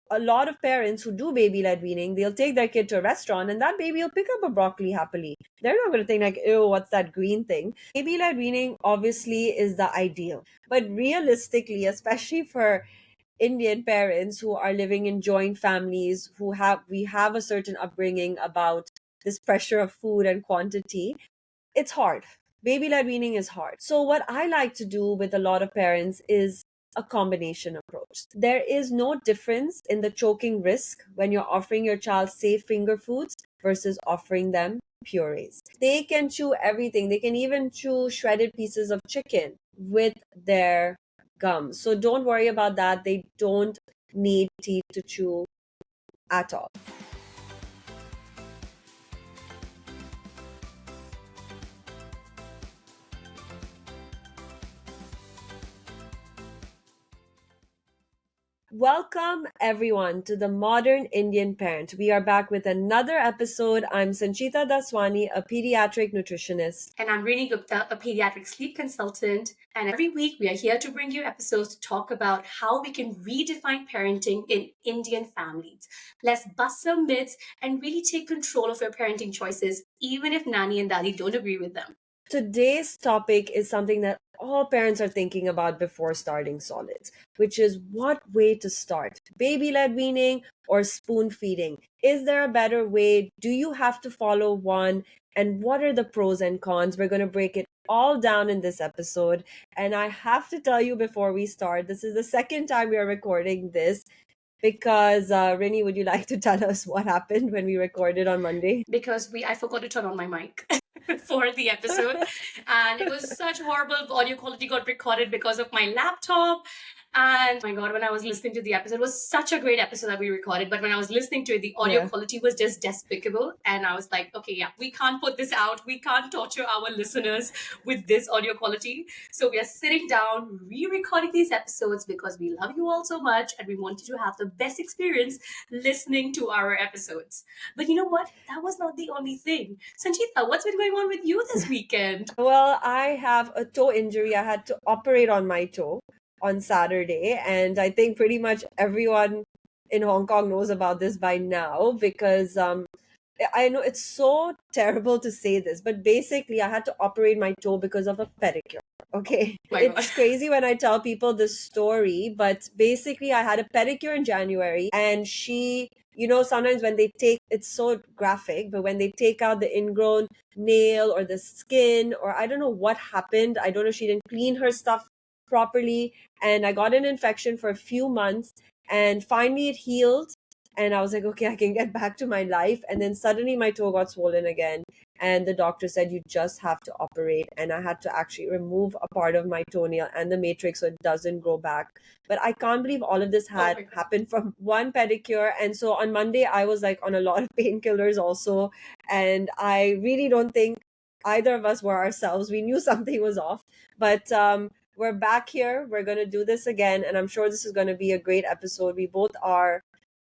a lot of parents who do baby led weaning, they'll take their kid to a restaurant and that baby will pick up a broccoli happily. They're not going to think like, ew, what's that green thing? Baby led weaning obviously is the ideal. But realistically, especially for Indian parents who are living in joint families, we have a certain upbringing about this pressure of food and quantity, it's hard. Baby led weaning is hard. So, what I like to do with a lot of parents is a combination approach. There is no difference in the choking risk when you're offering your child safe finger foods versus offering them purees. They can chew everything, they can even chew shredded pieces of chicken with their gums. So, don't worry about that. They don't need teeth to chew at all. Welcome everyone to the Modern Indian Parent. We are back with another episode. I'm Sanchita Daswani, a pediatric nutritionist. And I'm Rinie Gupta, a pediatric sleep consultant. And every week we are here to bring you episodes to talk about how we can redefine parenting in Indian families. Let's bust some myths and really take control of your parenting choices, even if Nani and Dadi don't agree with them. Today's topic is something that all parents are thinking about before starting solids, which is what way to start, baby led weaning or spoon feeding. Is there a better way? Do you have to follow one? And what are the pros and cons? We're going to break it all down in this episode. And I have to tell you before we start, this is the second time we are recording this because Rini, would you like to tell us what happened when we recorded on Monday? Because I forgot to turn on my mic for the episode, and it was such horrible audio quality got recorded because of my laptop. And oh my god, when I was listening to the episode, it was such a great episode that we recorded. But when I was listening to it, the audio quality was just despicable. And I was like, okay, yeah, we can't put this out. We can't torture our listeners with this audio quality. So we are sitting down, re-recording these episodes because we love you all so much and we want you to have the best experience listening to our episodes. But you know what? That was not the only thing. Sanchita, what's been going on with you this weekend? Well, I have a toe injury. I had to operate on my toe on Saturday, and I think pretty much everyone in Hong Kong knows about this by now because I know it's so terrible to say this, but basically I had to operate my toe because of a pedicure. Okay. It's crazy when I tell people this story, but basically I had a pedicure in January and she, sometimes when they take, it's so graphic, but when they take out the ingrown nail or the skin, or I don't know what happened. I don't know, she didn't clean her stuff properly. And I got an infection for a few months and finally it healed. And I was like, okay, I can get back to my life. And then suddenly my toe got swollen again. And the doctor said, you just have to operate. And I had to actually remove a part of my toenail and the matrix so it doesn't grow back. But I can't believe all of this had happened from one pedicure. And so on Monday, I was like on a lot of painkillers also. And I really don't think either of us were ourselves. We knew something was off. But we're back here. We're going to do this again. And I'm sure this is going to be a great episode. We both are.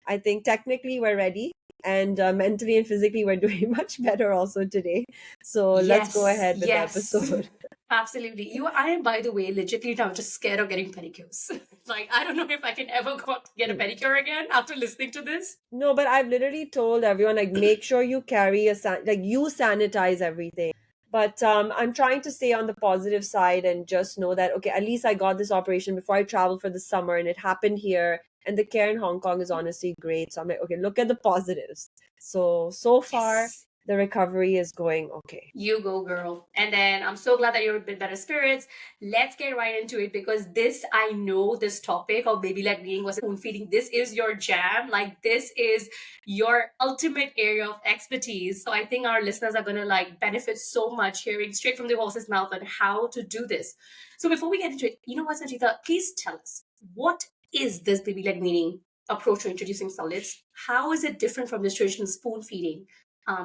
I think technically we're ready, and mentally and physically we're doing much better also today. So let's go ahead with the episode. Absolutely. I am, by the way, legitimately now just scared of getting pedicures. Like, I don't know if I can ever get a pedicure again after listening to this. No, but I've literally told everyone, like, make sure you carry you sanitize everything. But I'm trying to stay on the positive side and just know that, okay, at least I got this operation before I traveled for the summer and it happened here. And the care in Hong Kong is honestly great. So I'm like, okay, look at the positives. So far, the recovery is going okay. You go, girl. And then I'm so glad that you're in better spirits. Let's get right into it because I know this topic of baby led weaning was spoon feeding. This is your jam. Like, this is your ultimate area of expertise. So I think our listeners are going to benefit so much hearing straight from the horse's mouth on how to do this. So before we get into it, you know what, Sanchita, please tell us, what is this baby led weaning approach to introducing solids? How is it different from this traditional spoon feeding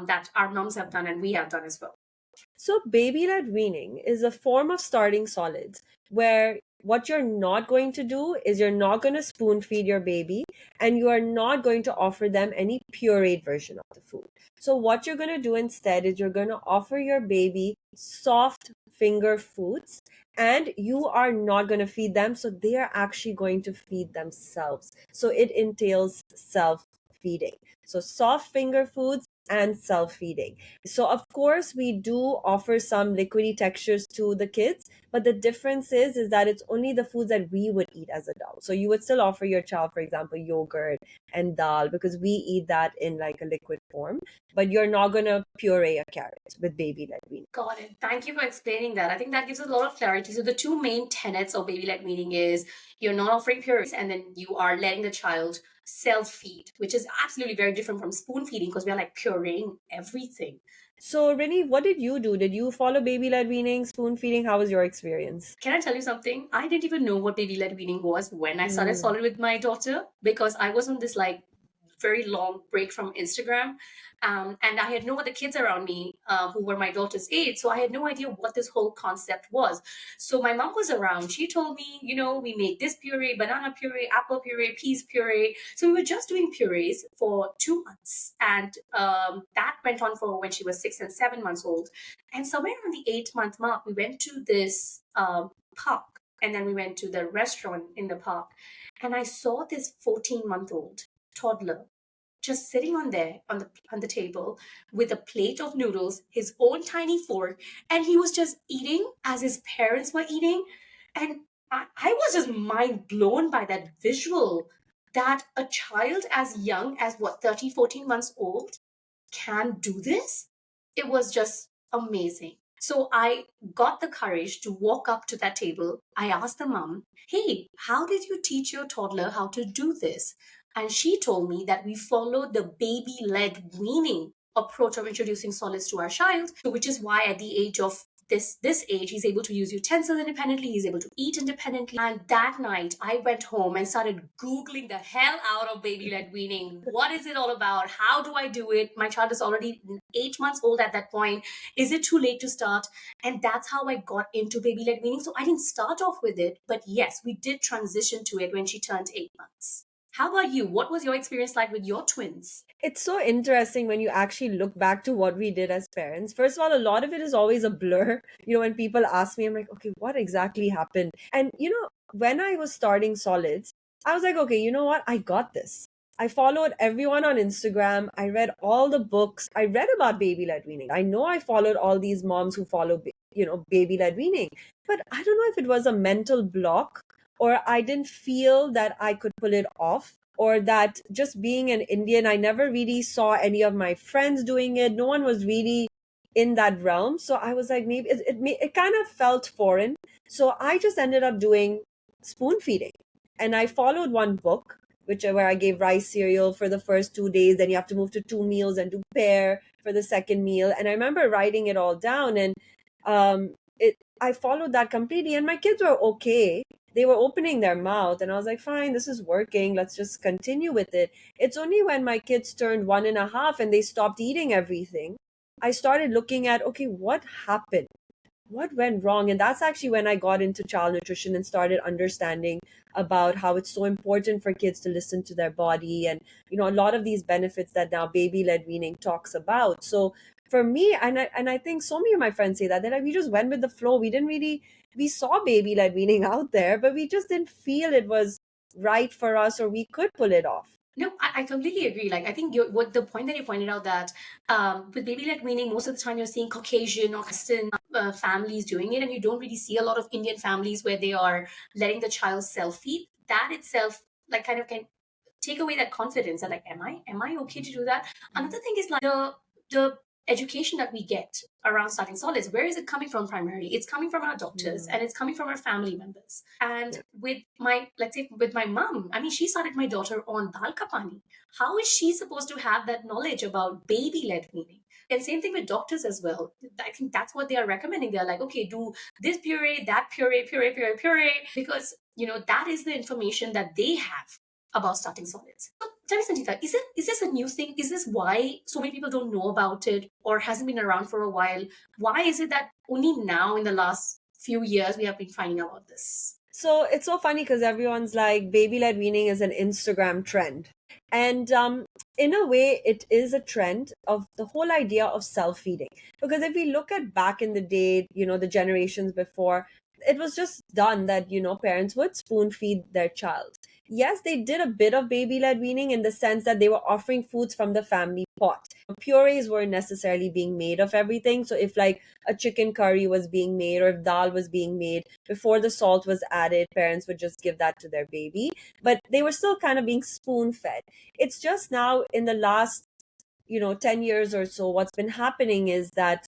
that our moms have done and we have done as well? So, baby led weaning is a form of starting solids where what you're not going to do is you're not going to spoon feed your baby and you are not going to offer them any pureed version of the food. So, what you're going to do instead is you're going to offer your baby soft finger foods, and you are not going to feed them. So they are actually going to feed themselves. So it entails self feeding. So soft finger foods and self feeding. So, of course, we do offer some liquidy textures to the kids, but the difference is that it's only the foods that we would eat as adults. So, you would still offer your child, for example, yogurt and dal because we eat that in like a liquid form, but you're not going to puree a carrot with baby led weaning. Got it. Thank you for explaining that. I think that gives us a lot of clarity. So the two main tenets of baby led weaning is you're not offering purees and then you are letting the child self feed, which is absolutely very different from spoon feeding because we are like pureeing everything. So, Rini, what did you do? Did you follow baby led weaning, spoon feeding? How was your experience? Can I tell you something? I didn't even know what baby led weaning was when I started solid with my daughter because I was on this like very long break from Instagram. And I had no other kids around me who were my daughter's age. So I had no idea what this whole concept was. So my mom was around. She told me, we make this puree, banana puree, apple puree, peas puree. So we were just doing purees for 2 months. And that went on for when she was 6 and 7 months old. And somewhere on the 8-month mark, we went to this park. And then we went to the restaurant in the park. And I saw this 14-month-old toddler just sitting on the table with a plate of noodles, his own tiny fork, and he was just eating as his parents were eating. And I was just mind blown by that visual that a child as young as 13, 14 months old can do this. It was just amazing. So I got the courage to walk up to that table. I asked the mom, hey, how did you teach your toddler how to do this? And she told me that we followed the baby led weaning approach of introducing solids to our child, which is why at the age of this age, he's able to use utensils independently, he's able to eat independently. And that night, I went home and started Googling the hell out of baby led weaning. What is it all about? How do I do it? My child is already 8 months old at that point. Is it too late to start? And that's how I got into baby led weaning. So I didn't start off with it, but yes, we did transition to it when she turned 8 months. How about you? What was your experience like with your twins? It's so interesting when you actually look back to what we did as parents. First of all, a lot of it is always a blur. When people ask me, I'm like, okay, what exactly happened? And, when I was starting solids, I was like, okay, you know what? I got this. I followed everyone on Instagram. I read all the books. I read about baby led weaning. I know I followed all these moms who follow, baby led weaning. But I don't know if it was a mental block or I didn't feel that I could pull it off, or that just being an Indian, I never really saw any of my friends doing it. No one was really in that realm. So I was like, maybe it kind of felt foreign. So I just ended up doing spoon feeding. And I followed one book, where I gave rice cereal for the first 2 days. Then you have to move to 2 meals and do pear for the second meal. And I remember writing it all down. And I followed that completely. And my kids were okay. They were opening their mouth, and I was like, fine, this is working. Let's just continue with it. It's only when my kids turned 1.5 and they stopped eating everything, I started looking at, okay, what happened? What went wrong? And that's actually when I got into child nutrition and started understanding about how it's so important for kids to listen to their body, and a lot of these benefits that now baby led weaning talks about. So for me, and I think so many of my friends say that they're like, we just went with the flow. We saw baby led weaning out there, but we just didn't feel it was right for us or we could pull it off. No, I completely agree. Like, I think what the point that you pointed out that with baby led weaning, most of the time you're seeing Caucasian or Western families doing it, and you don't really see a lot of Indian families where they are letting the child self feed. That itself, like, kind of can take away that confidence. And like, am I okay to do that? Another thing is like the education that we get around starting solids. Where is it coming from primarily? It's coming from our doctors and it's coming from our family members. And with let's say with my mom, I mean, she started my daughter on dal ka pani. How is she supposed to have that knowledge about baby led weaning? And same thing with doctors as well. I think that's what they are recommending. They're like, okay, do this puree, that puree, because that is the information that they have about starting solids. So tell me, Sanchita, is this a new thing? Is this why so many people don't know about it or hasn't been around for a while? Why is it that only now in the last few years we have been finding out about this? So it's so funny because everyone's like, baby led weaning is an Instagram trend. And in a way, it is a trend of the whole idea of self feeding. Because if we look at back in the day, the generations before, it was just done that, parents would spoon feed their child. Yes, they did a bit of baby led weaning in the sense that they were offering foods from the family pot. Purees weren't necessarily being made of everything. So if like a chicken curry was being made or if dal was being made, before the salt was added, parents would just give that to their baby. But they were still kind of being spoon fed. It's just now in the last 10 years or so, what's been happening is that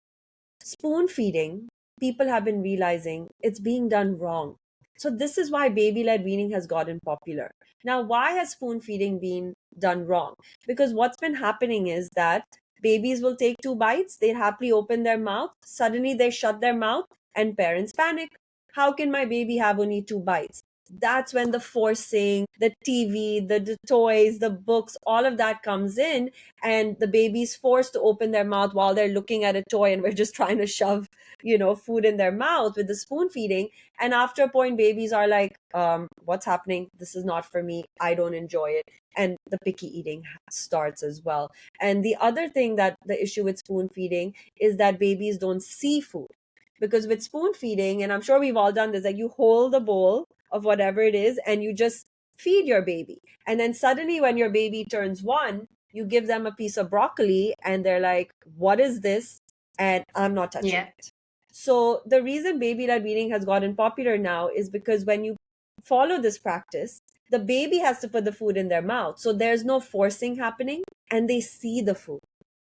spoon feeding, people have been realizing it's being done wrong. So this is why baby led weaning has gotten popular. Now, why has spoon feeding been done wrong? Because what's been happening is that babies will take two bites, they happily open their mouth, suddenly they shut their mouth, and parents panic. How can my baby have only two bites? That's when the forcing, the TV, the toys, the books, all of that comes in, and the baby's forced to open their mouth while they're looking at a toy, and we're just trying to shove food in their mouth with the spoon feeding. And after a point, babies are like, what's happening? This is not for me, I don't enjoy it. And the picky eating starts as well. And the other thing, that the issue with spoon feeding is that babies don't see food. Because with spoon feeding, and I'm sure we've all done this, like you hold the bowl of whatever it is and you just feed your baby, and then suddenly when your baby turns one, you give them a piece of broccoli and they're like, what is this? And I'm not touching Yeah. it. So the reason baby led weaning has gotten popular now is because when you follow this practice, the baby has to put the food in their mouth. So there's no forcing happening, and they see the food.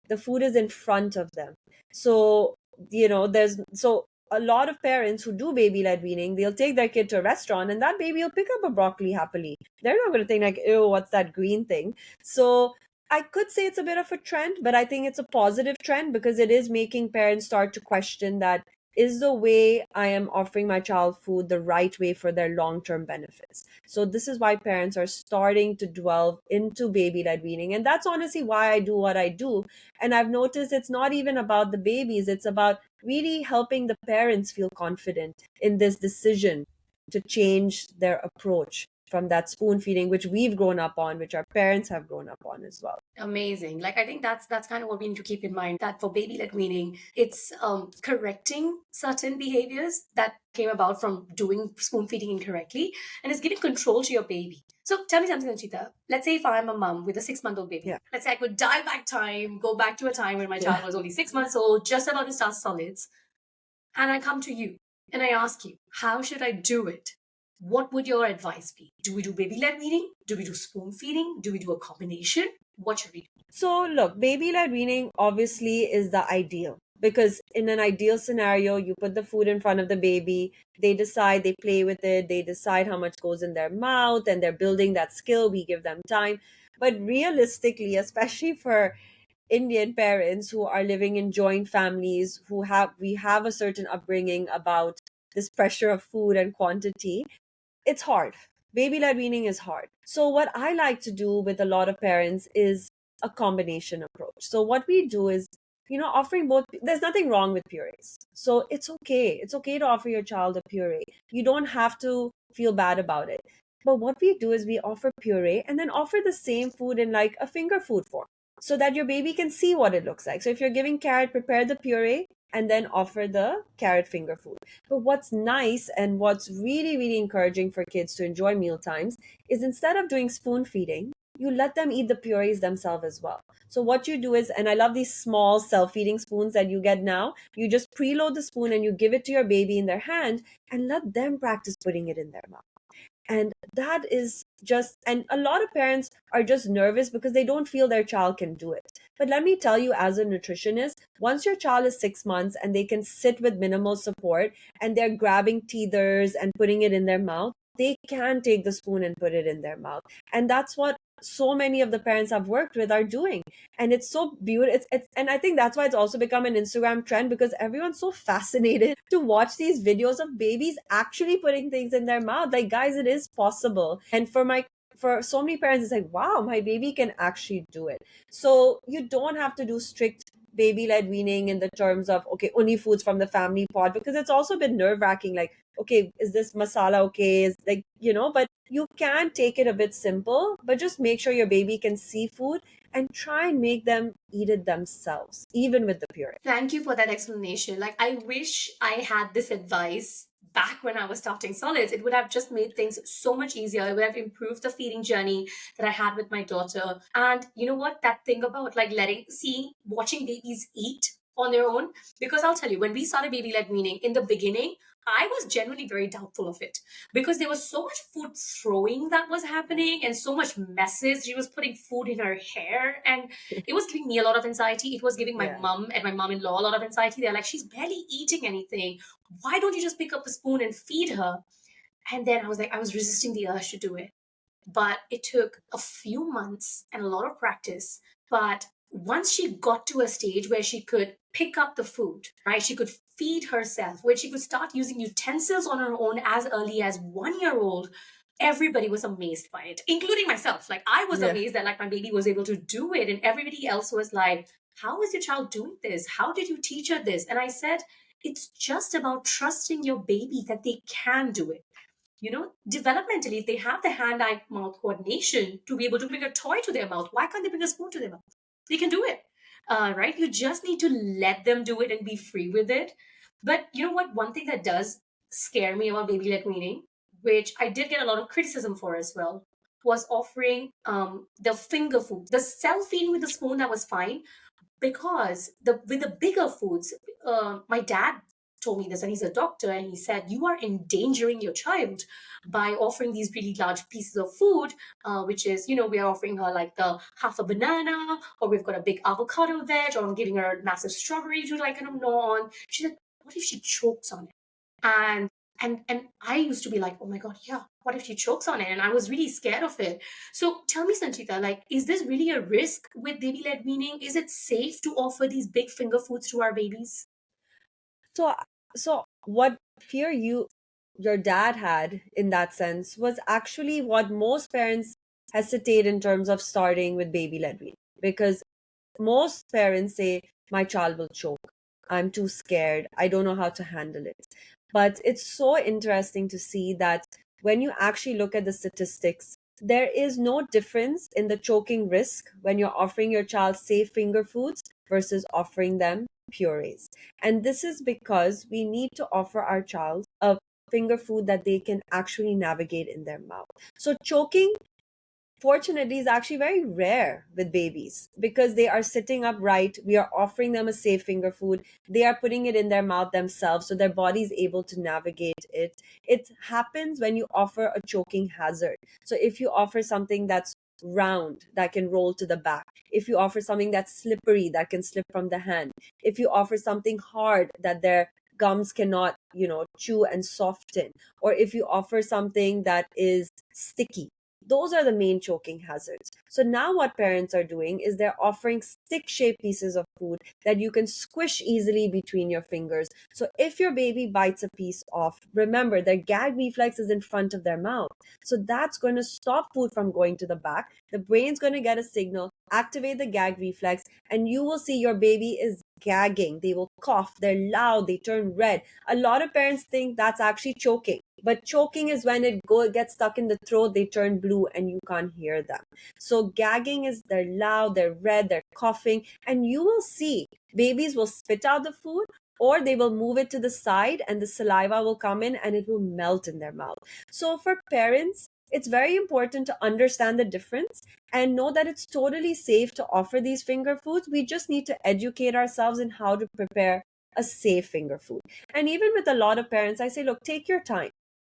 The food is in front of them. So, there's so a lot of parents who do baby led weaning, they'll take their kid to a restaurant and that baby will pick up a broccoli happily. They're not going to think like, ew, what's that green thing? So I could say it's a bit of a trend, but I think it's a positive trend because it is making parents start to question that, is the way I am offering my child food the right way for their long term benefits? So, this is why parents are starting to delve into baby led weaning. And that's honestly why I do what I do. And I've noticed it's not even about the babies, it's about really helping the parents feel confident in this decision to change their approach from that spoon feeding, which we've grown up on, which our parents have grown up on as well. Amazing. Like I think that's kind of what we need to keep in mind, that for baby led weaning, it's correcting certain behaviors that came about from doing spoon feeding incorrectly, and it's giving control to your baby. So tell me something, Sanchita. Let's say if I'm a mom with a 6-month-old baby, Yeah. let's say I could dial back time, go back to a time when my Yeah. child was only 6 months old, just about to start solids, and I come to you and I ask you, how should I do it? What would your advice be? Do we do baby led weaning? Do we do spoon feeding? Do we do a combination? What should we do? So, look, baby led weaning obviously is the ideal because in an ideal scenario, you put the food in front of the baby, they decide, they play with it, they decide how much goes in their mouth, and they're building that skill. We give them time. But realistically, especially for Indian parents who are living in joint families, we have a certain upbringing about this pressure of food and quantity, it's hard. Baby led weaning is hard. So, what I like to do with a lot of parents is a combination approach. So, what we do is, offering both, there's nothing wrong with purees. So, it's okay. It's okay to offer your child a puree. You don't have to feel bad about it. But what we do is we offer puree and then offer the same food in like a finger food form so that your baby can see what it looks like. So, if you're giving carrot, prepare the puree and then offer the carrot finger food. But what's nice and what's really, really encouraging for kids to enjoy meal times is instead of doing spoon feeding, you let them eat the purees themselves as well. So what you do is, and I love these small self-feeding spoons that you get now, you just preload the spoon and you give it to your baby in their hand and let them practice putting it in their mouth. And that is just, and a lot of parents are just nervous because they don't feel their child can do it. But let me tell you, as a nutritionist, once your child is 6 months and they can sit with minimal support and they're grabbing teethers and putting it in their mouth, they can take the spoon and put it in their mouth. And that's what so many of the parents I've worked with are doing. And it's so beautiful. And I think that's why it's also become an Instagram trend because everyone's so fascinated to watch these videos of babies actually putting things in their mouth. Like, guys, it is possible. And for so many parents, it's like, wow, my baby can actually do it. So you don't have to do strict baby led weaning in the terms of, okay, only foods from the family pot, because it's also been nerve wracking. Like, okay, is this masala okay? Is like, but you can take it a bit simple, but just make sure your baby can see food and try and make them eat it themselves, even with the puree. Thank you for that explanation. Like, I wish I had this advice back when I was starting solids. It would have just made things so much easier. It would have improved the feeding journey that I had with my daughter. And you know what? That thing about like watching babies eat on their own. Because I'll tell you, when we started baby led weaning in the beginning, I was genuinely very doubtful of it because there was so much food throwing that was happening and so much messes. She was putting food in her hair, and it was giving me a lot of anxiety. It was giving my Yeah. mom and my mom-in-law a lot of anxiety. They're like, she's barely eating anything. Why don't you just pick up the spoon and feed her? And then I was like, I was resisting the urge to do it. But it took a few months and a lot of practice. But once she got to a stage where she could pick up the food, right? She could feed herself, where she could start using utensils on her own as early as 1 year old. Everybody was amazed by it, including myself. Like, I was Yeah. amazed that like my baby was able to do it, and everybody else was like, how is your child doing this? How did you teach her this? And I said, it's just about trusting your baby that they can do it. Developmentally, if they have the hand eye mouth coordination to be able to bring a toy to their mouth, why can't they bring a spoon to their mouth? They can do it. Right? You just need to let them do it and be free with it. But you know what? One thing that does scare me about baby led weaning, which I did get a lot of criticism for as well, was offering the finger food. The self feeding with the spoon, that was fine, because with the bigger foods, my dad told me this, and he's a doctor, and he said you are endangering your child by offering these really large pieces of food, which is, we are offering her like the half a banana, or we've got a big avocado veg, or I'm giving her a massive strawberry to like kind of gnaw on. She said, what if she chokes on it? And I used to be like, oh my god, yeah, what if she chokes on it? And I was really scared of it. So tell me, Sanchita, like, is this really a risk with baby led weaning? Is it safe to offer these big finger foods to our babies? So, so what fear your dad had in that sense was actually what most parents hesitate in terms of starting with baby led weaning, because most parents say, my child will choke, I'm too scared, I don't know how to handle it. But it's so interesting to see that when you actually look at the statistics, there is no difference in the choking risk when you're offering your child safe finger foods versus offering them purees. And this is because we need to offer our child a finger food that they can actually navigate in their mouth. So choking, fortunately, is actually very rare with babies because they are sitting upright. We are offering them a safe finger food. They are putting it in their mouth themselves, so their body is able to navigate it. It happens when you offer a choking hazard. So if you offer something that's round that can roll to the back, if you offer something that's slippery that can slip from the hand, if you offer something hard that their gums cannot, chew and soften, or if you offer something that is sticky, those are the main choking hazards. So now what parents are doing is they're offering stick-shaped pieces of food that you can squish easily between your fingers. So if your baby bites a piece off, remember their gag reflex is in front of their mouth. So that's going to stop food from going to the back. The brain's going to get a signal, activate the gag reflex, and you will see your baby is gagging. They will cough, they're loud, they turn red. A lot of parents think that's actually choking. But choking is when it gets stuck in the throat, they turn blue and you can't hear them. So gagging is they're loud, they're red, they're coughing, and you will see babies will spit out the food, or they will move it to the side and the saliva will come in and it will melt in their mouth. So for parents, it's very important to understand the difference and know that it's totally safe to offer these finger foods. We just need to educate ourselves in how to prepare a safe finger food. And even with a lot of parents, I say, look, take your time.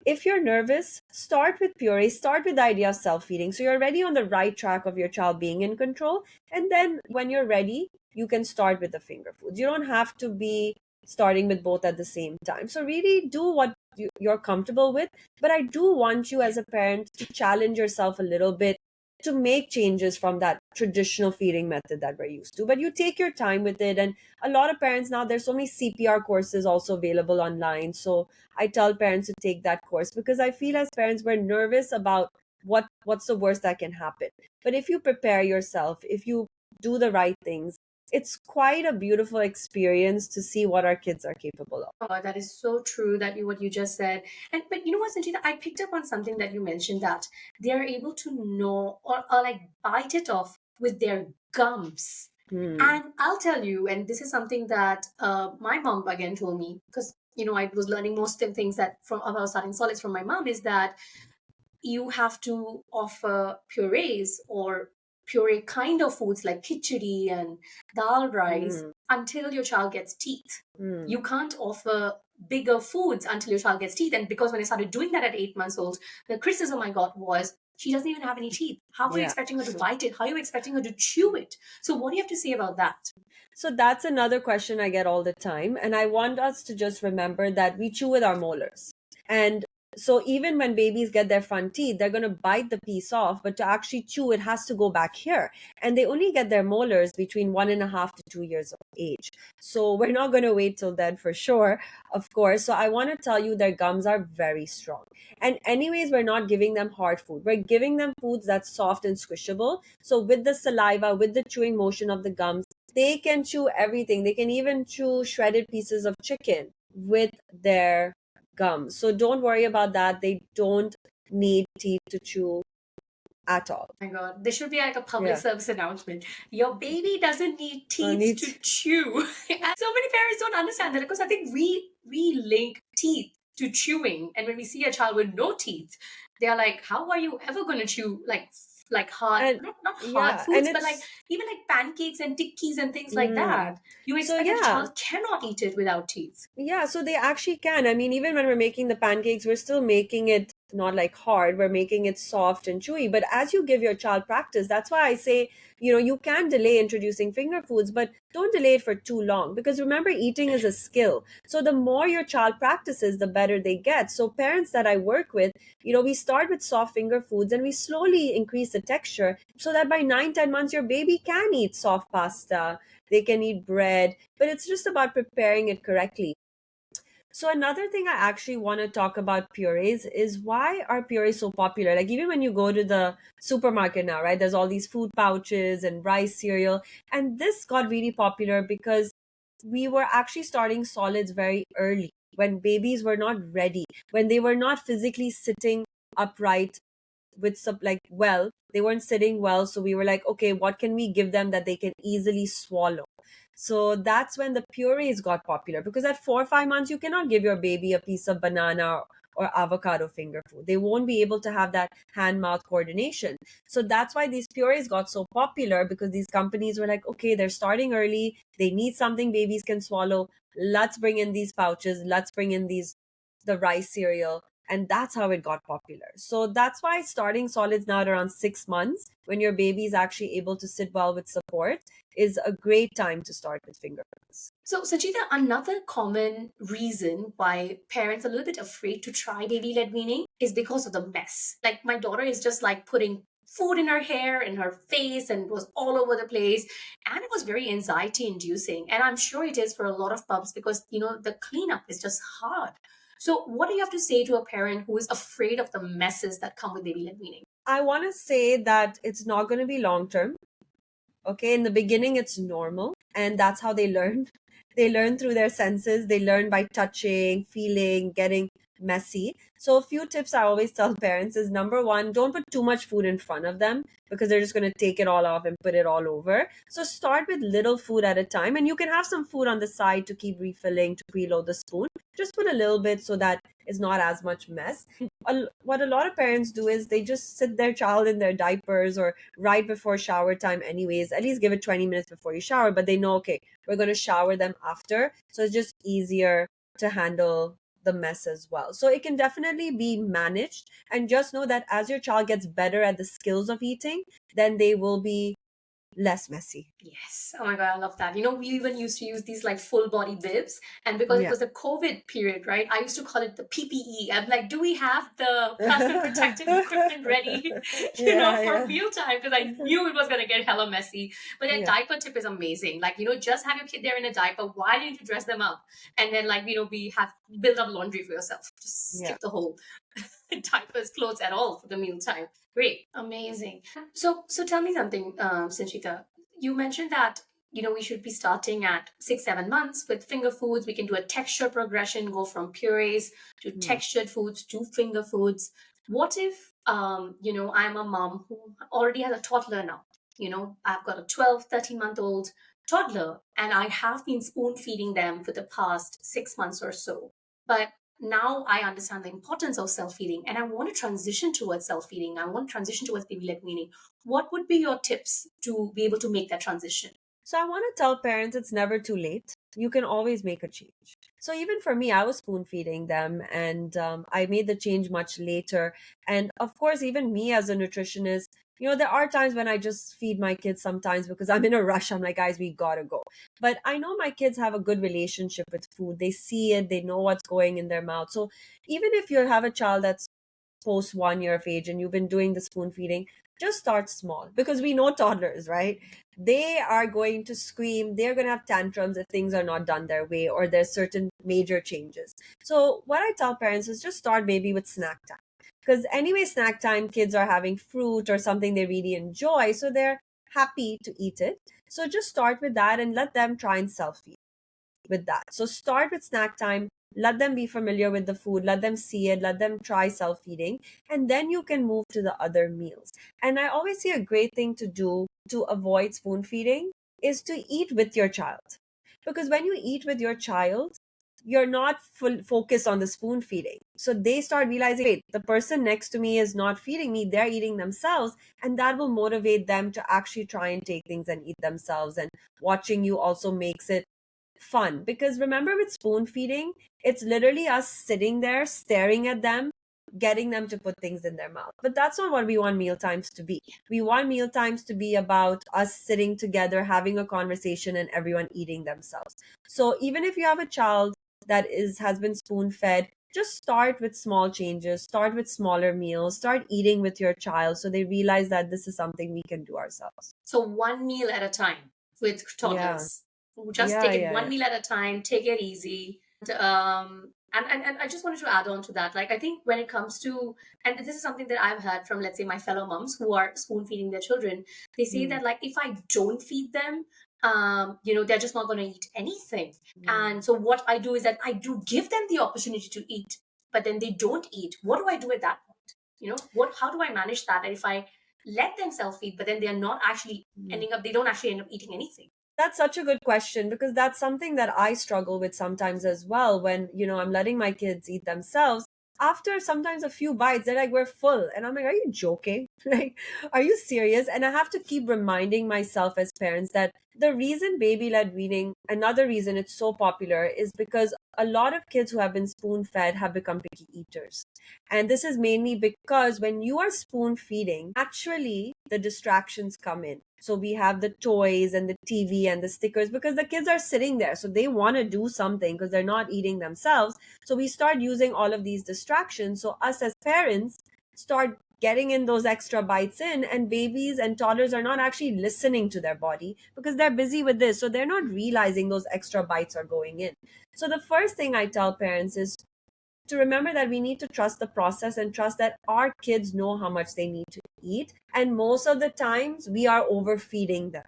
If you're nervous, start with puree, start with the idea of self feeding. So you're already on the right track of your child being in control. And then when you're ready, you can start with the finger foods. You don't have to be starting with both at the same time. So really do what you're comfortable with. But I do want you as a parent to challenge yourself a little bit to make changes from that traditional feeding method that we're used to. But you take your time with it. And a lot of parents now, there's so many CPR courses also available online. So I tell parents to take that course because I feel as parents we're nervous about what's the worst that can happen. But if you prepare yourself, if you do the right things, it's quite a beautiful experience to see what our kids are capable of. Oh, that is so true that what you just said. And but you know what, Sanchita, I picked up on something that you mentioned that they are able to know or like bite it off with their gums. Hmm. And I'll tell you, and this is something that my mom again told me because I was learning most of the things that from about starting solids from my mom is that you have to offer purees or puree kind of foods like khichdi and dal rice Hmm. until your child gets teeth. Hmm. You can't offer bigger foods until your child gets teeth. And because when I started doing that at 8 months old, the criticism I got was she doesn't even have any teeth. How are you Yeah. expecting her to bite it? How are you expecting her to chew it? So, what do you have to say about that? So that's another question I get all the time. And I want us to just remember that we chew with our molars. And so even when babies get their front teeth, they're going to bite the piece off, but to actually chew, it has to go back here. And they only get their molars between 1.5 to 2 years of age. So we're not going to wait till then for sure, of course. So I want to tell you their gums are very strong. And anyways, we're not giving them hard food. We're giving them foods that's soft and squishable. So with the saliva, with the chewing motion of the gums, they can chew everything. They can even chew shredded pieces of chicken with their gums. So don't worry about that. They don't need teeth to chew at all. My God, this should be like a public Yeah. service announcement. Your baby doesn't need teeth to Neat. chew. And so many parents don't understand that because I think we link teeth to chewing, and when we see a child with no teeth, they are like, "How are you ever going to chew like hard, And not hard yeah, and foods, but like it's even like pancakes and tikkis and things like mm. that? You So expect that a yeah, child cannot eat it without teeth." yeah, so they actually can. I mean, even when we're making the pancakes, we're still making it not like hard, we're making it soft and chewy. But as you give your child practice, that's why I say, you can delay introducing finger foods, but don't delay it for too long because remember, eating is a skill. So the more your child practices, the better they get. So parents that I work with, we start with soft finger foods and we slowly increase the texture so that by 9, 10 months, your baby can eat soft pasta, they can eat bread, but it's just about preparing it correctly. So another thing I actually want to talk about purees is why are purees so popular? Like even when you go to the supermarket now, right? There's all these food pouches and rice cereal, and this got really popular because we were actually starting solids very early when babies were not ready, when they were not physically sitting upright with some like well, they weren't sitting well, so we were like, okay, what can we give them that they can easily swallow? So that's when the purees got popular because at 4 or 5 months you cannot give your baby a piece of banana or avocado finger food. They won't be able to have that hand mouth coordination. So that's why these purees got so popular because these companies were like, okay, they're starting early, they need something babies can swallow, let's bring in these pouches, let's bring in these the rice cereal, and that's how it got popular. So that's why starting solids now at around 6 months, when your baby is actually able to sit well with support, is a great time to start with finger foods. So, Sanchita, another common reason why parents are a little bit afraid to try baby led weaning is because of the mess. Like, my daughter is just like putting food in her hair, in her face, and it was all over the place. And it was very anxiety inducing. And I'm sure it is for a lot of pups because, the cleanup is just hard. So, what do you have to say to a parent who is afraid of the messes that come with baby led weaning? I want to say that it's not going to be long term. Okay, in the beginning, it's normal, and that's how they learn. They learn through their senses, they learn by touching, feeling, getting messy. So, a few tips I always tell parents is number one, don't put too much food in front of them because they're just going to take it all off and put it all over. So, start with little food at a time, and you can have some food on the side to keep refilling, to preload the spoon. Just put a little bit so that it's not as much mess. What a lot of parents do is they just sit their child in their diapers or right before shower time anyways, at least give it 20 minutes before you shower, but they know, okay, we're going to shower them after, so it's just easier to handle the mess as well. So it can definitely be managed, and just know that as your child gets better at the skills of eating, then they will be less messy. Yes. Oh my God, I love that. We even used to use these like full body bibs. And because it Yeah. was a COVID period, right? I used to call it the PPE. I'm like, do we have the personal protective equipment ready, Yeah, for yeah, mealtime? Because I knew it was going to get hella messy. But that yeah, diaper tip is amazing. Like, just have your kid there in a diaper. Why do you need to dress them up? And then, like, we have build up laundry for yourself. Just yeah. skip the whole diapers, clothes at all for the mealtime. Great. Amazing. So tell me something, Sanchita. You mentioned that we should be starting at 6, 7 months with finger foods. We can do a texture progression, go from purees to textured foods to finger foods. What if, I'm a mom who already has a toddler now? I've got a 12, 13-month old toddler, and I have been spoon feeding them for the past 6 months or so. But now I understand the importance of self feeding, and I want to transition towards self feeding. I want to transition towards baby led weaning. What would be your tips to be able to make that transition? So I want to tell parents it's never too late. You can always make a change. So even for me, I was spoon feeding them, and I made the change much later. And of course, even me as a nutritionist, there are times when I just feed my kids sometimes because I'm in a rush. I'm like, guys, we gotta go. But I know my kids have a good relationship with food. They see it, they know what's going in their mouth. So even if you have a child that's post 1 year of age and you've been doing the spoon feeding, just start small because we know toddlers, right? They are going to scream, they're going to have tantrums if things are not done their way or there's certain major changes. So, what I tell parents is just start maybe with snack time. Because anyway, snack time, kids are having fruit or something they really enjoy, so they're happy to eat it. So, just start with that and let them try and self feed with that. So start with snack time, let them be familiar with the food, let them see it, let them try self feeding, and then you can move to the other meals. And I always see a great thing to do to avoid spoon feeding is to eat with your child. Because when you eat with your child, you're not full focused on the spoon feeding. So they start realizing, wait, the person next to me is not feeding me, they're eating themselves. And that will motivate them to actually try and take things and eat themselves. And watching you also makes it fun because remember with spoon feeding it's literally us sitting there staring at them getting them to put things in their mouth, but that's not what we want meal times to be. We want meal times to be about us sitting together having a conversation and everyone eating themselves. So even if you have a child that is has been spoon fed, just start with small changes, start with smaller meals, start eating with your child so they realize that this is something we can do ourselves. So one meal at a time with Yeah, toddlers. Just yeah, take it yeah, one yeah. meal at a time, take it easy. And I just wanted to add on to that. Like I think when it comes to, and this is something that I've heard from, let's say, my fellow moms who are spoon feeding their children, they say Hmm. that like if I don't feed them, they're just not gonna eat anything. Yeah. And so what I do is that I do give them the opportunity to eat, but then they don't eat. What do I do at that point? How do I manage that? And if I let them self feed, but then they are not actually Hmm. they don't actually end up eating anything. That's such a good question because that's something that I struggle with sometimes as well when, I'm letting my kids eat themselves. After sometimes a few bites, they're like, we're full. And I'm like, are you joking? Like, are you serious? And I have to keep reminding myself as parents that the reason baby led weaning, another reason it's so popular is because a lot of kids who have been spoon fed have become picky eaters. And this is mainly because when you are spoon feeding, naturally the distractions come in. So we have the toys and the TV and the stickers because the kids are sitting there. So they want to do something because they're not eating themselves. So we start using all of these distractions. So us as parents start getting in those extra bites in, and babies and toddlers are not actually listening to their body because they're busy with this. So they're not realizing those extra bites are going in. So the first thing I tell parents is to remember that we need to trust the process and trust that our kids know how much they need to eat. And most of the times we are overfeeding them.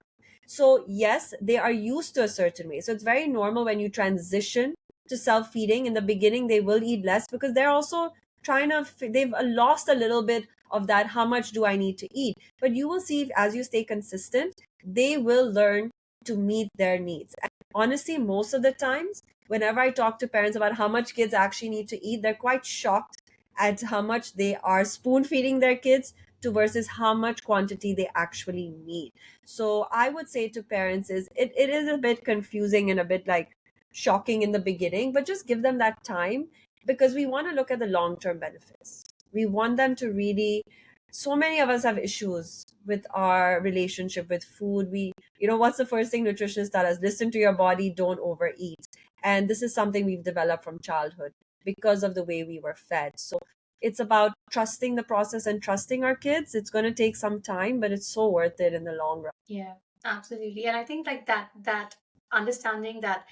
So, yes, they are used to a certain way. So, it's very normal when you transition to self feeding. In the beginning, they will eat less because they're also they've lost a little bit of that. How much do I need to eat? But you will see if, as you stay consistent, they will learn to meet their needs. And honestly, most of the times, whenever I talk to parents about how much kids actually need to eat, they're quite shocked at how much they are spoon feeding their kids to versus how much quantity they actually need. So I would say to parents is it is a bit confusing and a bit like shocking in the beginning, but just give them that time because we want to look at the long term benefits. We want them to really so many of us have issues with our relationship with food. What's the first thing nutritionists tell us? Listen to your body, don't overeat. And this is something we've developed from childhood because of the way we were fed. So it's about trusting the process and trusting our kids. It's going to take some time, but it's so worth it in the long run. Yeah, absolutely. And I think like that understanding that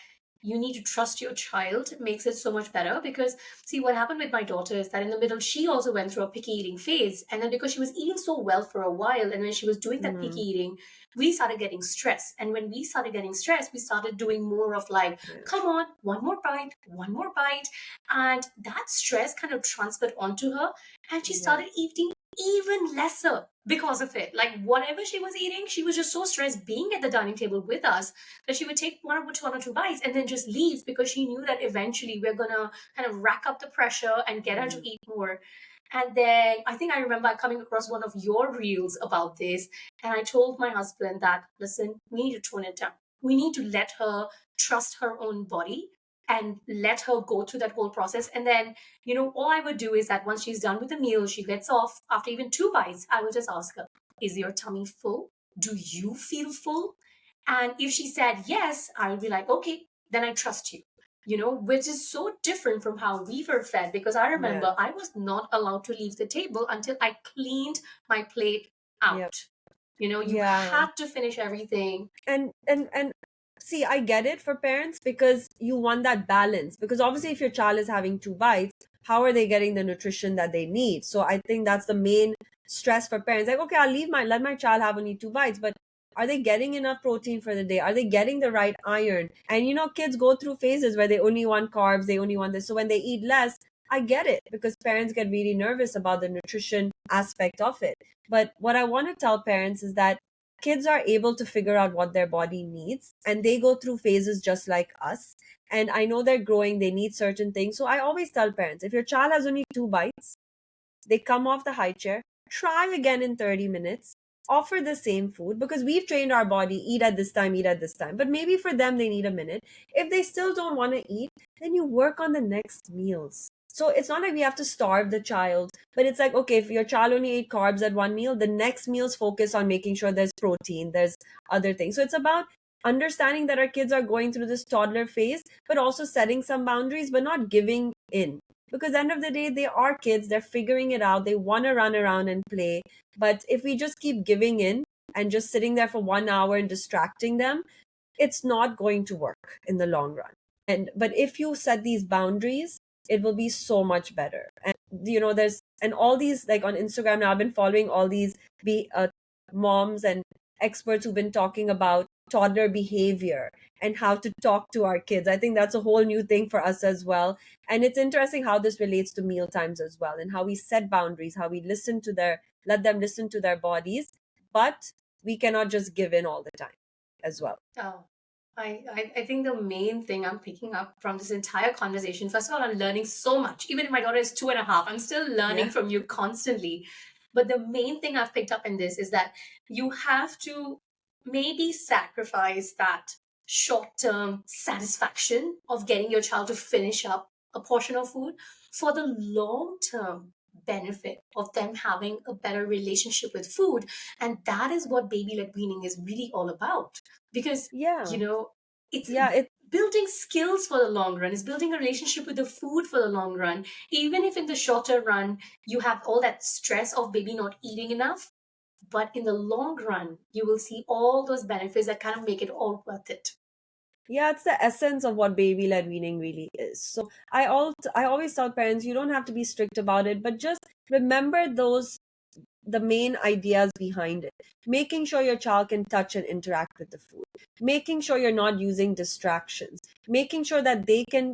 you need to trust your child makes it so much better. Because see, what happened with my daughter is that in the middle she also went through a picky eating phase, and then because she was eating so well for a while, and when she was doing that picky Mm, eating, we started getting stressed. And when we started getting stressed, we started doing more of like, yeah. come on, one more bite. And that stress kind of transferred onto her, and she Yeah. started eating even lesser because of it. Like whatever she was eating, she was just so stressed being at the dining table with us that she would take one or two bites and then just leave, because she knew that eventually we're gonna kind of rack up the pressure and get her to Mm, eat more. And then I think I remember coming across one of your reels about this, and I told my husband that, listen, we need to tone it down. We need to let her trust her own body and let her go through that whole process. And then, all I would do is that once she's done with the meal, she gets off after even two bites, I would just ask her, is your tummy full? Do you feel full? And if she said yes, I would be like, okay, then I trust you. Which is so different from how we were fed, because I yes. remember I was not allowed to leave the table until I cleaned my plate Yep. out. You Yeah. had to finish everything. And see, I get it for parents because you want that balance, because obviously if your child is having two bites, how are they getting the nutrition that they need? So I think that's the main stress for parents, like, okay, I'll let my child have only two bites, but are they getting enough protein for the day? Are they getting the right iron? And kids go through phases where they only want carbs, they only want this, so when they eat less, I get it, because parents get really nervous about the nutrition aspect of it. But what I want to tell parents is that kids are able to figure out what their body needs, and they go through phases just like us. And I know they're growing, they need certain things. So I always tell parents, if your child has only two bites, they come off the high chair, try again in 30 minutes, offer the same food, because we've trained our body, eat at this time, eat at this time. But maybe for them, they need a minute. If they still don't want to eat, then you work on the next meals. So it's not like we have to starve the child, but it's like, okay, if your child only ate carbs at one meal, the next meals focus on making sure there's protein, there's other things. So it's about understanding that our kids are going through this toddler phase, but also setting some boundaries, but not giving in, because at the end of the day, they are kids, they're figuring it out, they want to run around and play. But if we just keep giving in and just sitting there for 1 hour and distracting them, it's not going to work in the long run. And but if you set these boundaries, it will be so much better. And there's, and all these, like on Instagram now, I've been following all these be moms and experts who've been talking about toddler behavior and how to talk to our kids. I think that's a whole new thing for us as well. And it's interesting how this relates to meal times as well, and how we set boundaries, how we let them listen to their bodies. But we cannot just give in all the time as well. Oh, I think the main thing I'm picking up from this entire conversation, first of all, I'm learning so much. Even if my daughter is 2.5, I'm still learning Yeah. from you constantly. But the main thing I've picked up in this is that you have to maybe sacrifice that short term satisfaction of getting your child to finish up a portion of food for the long term benefit of them having a better relationship with food. And that is what baby led weaning is really all about. Because, Yeah. you know, it's Yeah, it building skills for the long run, it's building a relationship with the food for the long run. Even if in the shorter run, you have all that stress of baby not eating enough, but in the long run, you will see all those benefits that kind of make it all worth it. yeah, it's the essence of what baby led weaning really is. So I always tell parents, you don't have to be strict about it, but just remember the main ideas behind it. Making sure your child can touch and interact with the food. Making sure you're not using distractions. Making sure that they can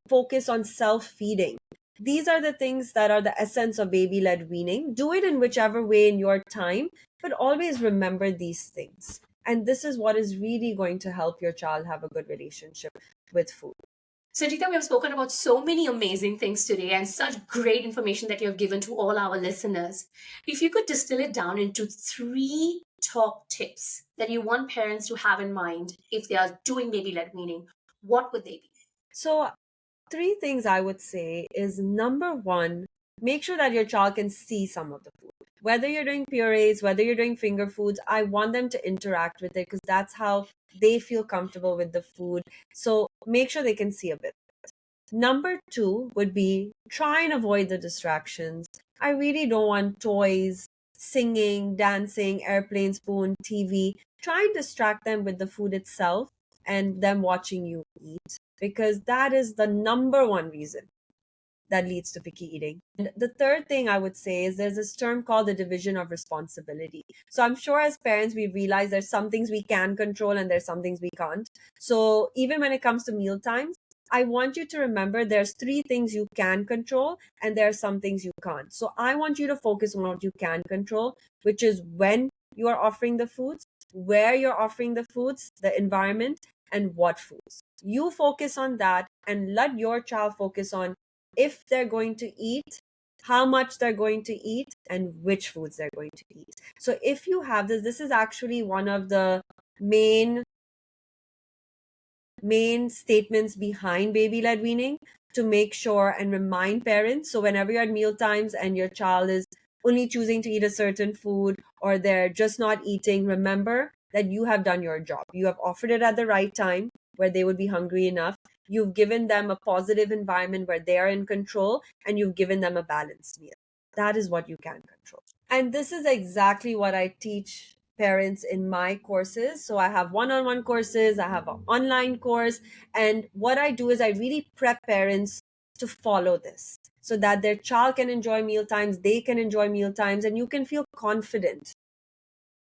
focus on self feeding. These are the things that are the essence of baby led weaning. Do it in whichever way in your time, but always remember these things. And this is what is really going to help your child have a good relationship with food. Sanchita, we have spoken about so many amazing things today and such great information that you have given to all our listeners. If you could distill it down into three top tips that you want parents to have in mind if they are doing baby led weaning, what would they be? So, three things I would say is, number one, make sure that your child can see some of the food. Whether you're doing purees, whether you're doing finger foods, I want them to interact with it, because that's how they feel comfortable with the food. So make sure they can see a bit. Number two would be, try and avoid the distractions. I really don't want toys, singing, dancing, airplane spoon, TV. Try and distract them with the food itself, and them watching you eat, because that is the number one reason that leads to picky eating. And the third thing I would say is there's this term called the division of responsibility. So I'm sure as parents, we realize there's some things we can control and there's some things we can't. So even when it comes to meal times, I want you to remember there's three things you can control and there are some things you can't. So I want you to focus on what you can control, which is when you are offering the foods, where you're offering the foods, the environment, and what foods. You focus on that and let your child focus on if they're going to eat, how much they're going to eat, and which foods they're going to eat. So if you have this is actually one of the main statements behind baby led weaning, to make sure and remind parents. So whenever you're at meal times and your child is only choosing to eat a certain food or they're just not eating, remember that you have done your job. You have offered it at the right time where they would be hungry enough. You've given them a positive environment where they are in control, and you've given them a balanced meal. That is what you can control. And this is exactly what I teach parents in my courses. So I have one-on-one courses, I have an online course, and what I do is I really prep parents to follow this so that their child can enjoy meal times, they can enjoy meal times, and you can feel confident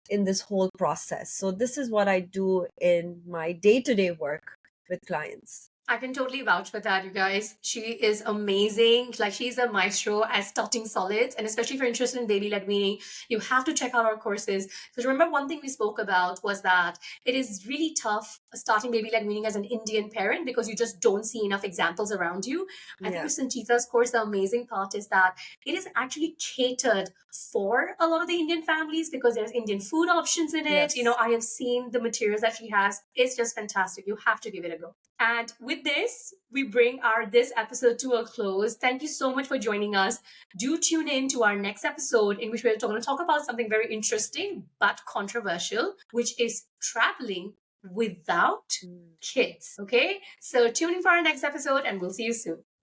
in this whole process. So this is what I do in my day-to-day work with clients. I can totally vouch for that, you guys. She is amazing. Like, she's a maestro at starting solids. And especially if you're interested in baby led weaning, you have to check out our courses. Because remember, one thing we spoke about was that it is really tough starting baby led weaning as an Indian parent because you just don't see enough examples around you. I think with Sanchita's course, the amazing part is that it is actually catered for a lot of the Indian families because there's Indian food options in it. Yes. You know, I have seen the materials that she has. It's just fantastic. You have to give it a go. And with this, we bring this episode to a close. Thank you so much for joining us. Do tune in to our next episode, in which we're going to talk about something very interesting but controversial, which is traveling without kids. Okay? So tune in for our next episode, and we'll see you soon.